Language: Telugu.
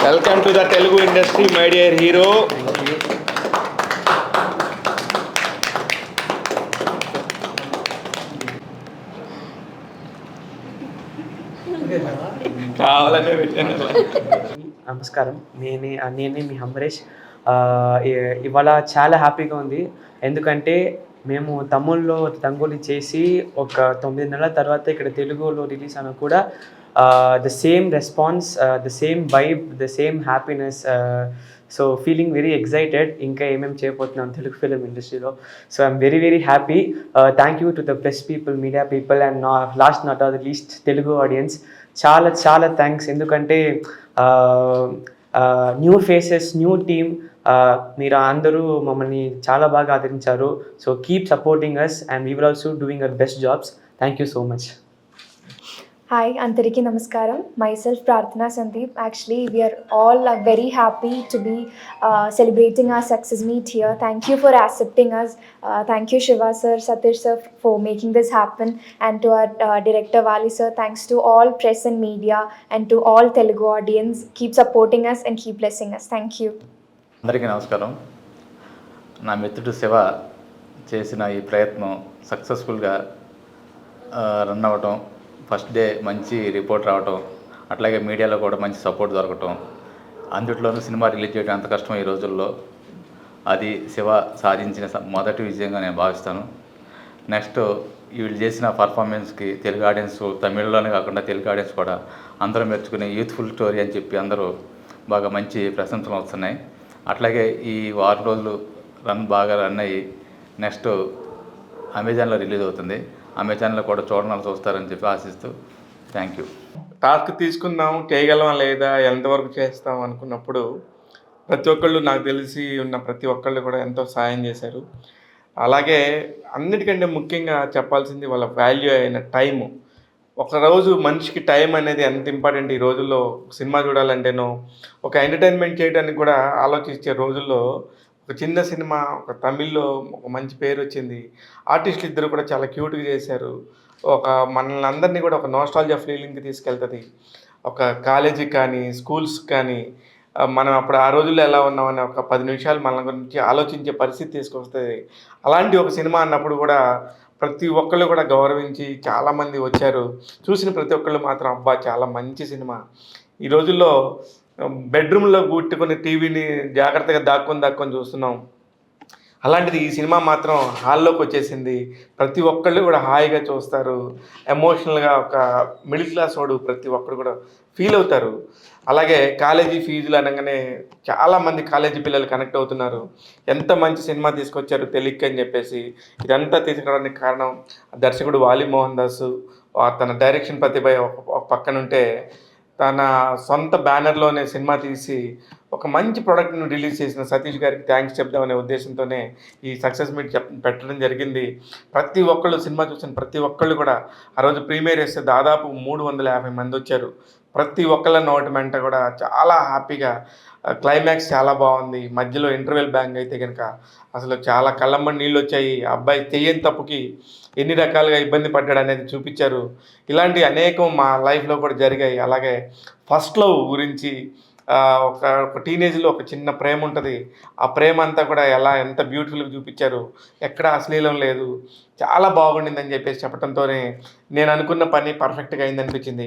Welcome to the Telugu industry, my dear hero. నమస్కారం. నేనే మీ హంబరేష్. ఇవాళ చాలా హ్యాపీగా ఉంది. ఎందుకంటే మేము తమిళ్లో రంగోలి చేసి ఒక 9 నెలల తర్వాత ఇక్కడ తెలుగులో రిలీజ్ అయినా కూడా the same response, the same vibe, the same happiness. So feeling very excited ఇంకా ఏమేమి చేయబోతున్నాం తెలుగు ఫిలిం ఇండస్ట్రీలో. So I'm very very happy. Thank you to the press people, media people and last not the least Telugu audience. చాలా చాలా థ్యాంక్స్. ఎందుకంటే న్యూ ఫేసెస్, న్యూ టీమ్, మీరు అందరూ మమ్మల్ని చాలా బాగా ఆదరించారు. So keep supporting us and we will also doing our best jobs. Thank you so much. Hi, Antariki Namaskaram. Myself, Prarthana Sandeep. Actually, we are all very happy to be celebrating our success meet here. Thank you for accepting us. Thank you, Shiva sir, Satish sir, for making this happen. And to our director, Vali sir, thanks to all press and media and to all Telugu audience. Keep supporting us and keep blessing us. Thank you. అందరికీ నమస్కారం. నా మిత్రుడు శివ చేసిన ఈ ప్రయత్నం సక్సెస్ఫుల్గా రన్ అవ్వటం, ఫస్ట్ డే మంచి రిపోర్ట్ రావటం, అట్లాగే మీడియాలో కూడా మంచి సపోర్ట్ దొరకటం, అందుట్లోనూ సినిమా రిలీజ్ చేయడం అంత కష్టం ఈ రోజుల్లో, అది శివ సాధించిన మొదటి విజయంగా నేను భావిస్తాను. నెక్స్ట్ వీళ్ళు చేసిన పర్ఫార్మెన్స్కి తెలుగు ఆడియన్స్, తమిళ్లోనే కాకుండా తెలుగు ఆడియన్స్ కూడా అందరూ మెచ్చుకునే యూత్ఫుల్ స్టోరీ అని చెప్పి అందరూ బాగా మంచి ప్రశంసలు వస్తున్నాయి. అట్లాగే ఈ వారం రోజులు బాగా రన్ అయ్యి నెక్స్ట్ అమెజాన్లో రిలీజ్ అవుతుంది. అమెజాన్లో కూడా చూస్తారని చెప్పి ఆశిస్తూ థ్యాంక్ యూ. టాస్క్ తీసుకుందాం, చేయగలమా లేదా, ఎంతవరకు చేస్తాం అనుకున్నప్పుడు ప్రతి ఒక్కళ్ళు, నాకు తెలిసి ఉన్న ప్రతి ఒక్కళ్ళు కూడా ఎంతో సాయం చేశారు. అలాగే అన్నిటికంటే ముఖ్యంగా చెప్పాల్సింది వాళ్ళ వాల్యూ అయిన టైము. ఒకరోజు మనిషికి టైం అనేది ఎంత ఇంపార్టెంట్ ఈ రోజుల్లో. సినిమా చూడాలంటేనో ఒక ఎంటర్టైన్మెంట్ చేయడానికి కూడా ఆలోచించే రోజుల్లో ఒక చిన్న సినిమా, ఒక తమిళ్లో ఒక మంచి పేరు వచ్చింది. ఆర్టిస్టులు ఇద్దరు కూడా చాలా క్యూట్గా చేశారు. ఒక మనల్ని అందరినీ కూడా ఒక నోస్టాల్జియా ఫీలింగ్కి తీసుకెళ్తుంది. ఒక కాలేజీకి కానీ, స్కూల్స్కి కానీ, మనం అప్పుడు ఆ రోజుల్లో ఎలా ఉన్నామని ఒక 10 నిమిషాలు మన గురించి ఆలోచించే పరిస్థితి తీసుకొస్తుంది. అలాంటి ఒక సినిమా అన్నప్పుడు కూడా ప్రతి ఒక్కళ్ళు కూడా గౌరవించి చాలామంది వచ్చారు. చూసిన ప్రతి ఒక్కళ్ళు మాత్రం అబ్బా చాలా మంచి సినిమా. ఈ రోజుల్లో బెడ్రూమ్లో కూర్చుకొని టీవీని జాగ్రత్తగా దాక్కొని చూస్తున్నాం. అలాంటిది ఈ సినిమా మాత్రం హాల్లోకి వచ్చేసింది. ప్రతి ఒక్కళ్ళు కూడా హాయిగా చూస్తారు. ఎమోషనల్గా ఒక మిడిల్ క్లాస్ వాడు ప్రతి ఒక్కరు కూడా ఫీల్ అవుతారు. అలాగే కాలేజీ ఫీజులు అనగానే చాలామంది కాలేజీ పిల్లలు కనెక్ట్ అవుతున్నారు. ఎంత మంచి సినిమా తీసుకొచ్చారు తెలియక అని చెప్పేసి. ఇదంతా తీసుకురావడానికి కారణం దర్శకుడు వాలి మోహన్ దాస్. తన డైరెక్షన్ ప్రతిభ ఒక పక్కనుంటే, తన సొంత బ్యానర్లోనే సినిమా తీసి ఒక మంచి ప్రోడక్ట్ను రిలీజ్ చేసిన సతీష్ గారికి థ్యాంక్స్ చెప్దామనే ఉద్దేశంతోనే ఈ సక్సెస్ మీట్ పెట్టడం జరిగింది. ప్రతి ఒక్కళ్ళు సినిమా చూసిన ప్రతి ఒక్కళ్ళు కూడా ఆ రోజు ప్రీమియర్ చేస్తే దాదాపు 350 మంది వచ్చారు. ప్రతి ఒక్కళ్ళ నోటి వెంట కూడా చాలా హ్యాపీగా. క్లైమాక్స్ చాలా బాగుంది. మధ్యలో ఇంటర్వెల్ బ్యాంగ్ అయితే కనుక అసలు చాలా కళ్ళమ్మని నీళ్ళు వచ్చాయి. ఆ అబ్బాయి చెయ్యని తప్పుకి ఎన్ని రకాలుగా ఇబ్బంది పడ్డాడు అనేది చూపించారు. ఇలాంటి అనేకం మా లైఫ్లో కూడా జరిగాయి. అలాగే ఫస్ట్ లవ్ గురించి, ఒక టీనేజ్లో ఒక చిన్న ప్రేమ ఉంటుంది. ఆ ప్రేమ అంతా కూడా ఎంత బ్యూటిఫుల్గా చూపించారు. ఎక్కడ అశ్లీలం లేదు. చాలా బాగుండిందని చెప్పేసి చెప్పడంతోనే నేను అనుకున్న పని పర్ఫెక్ట్గా అయిందనిపించింది.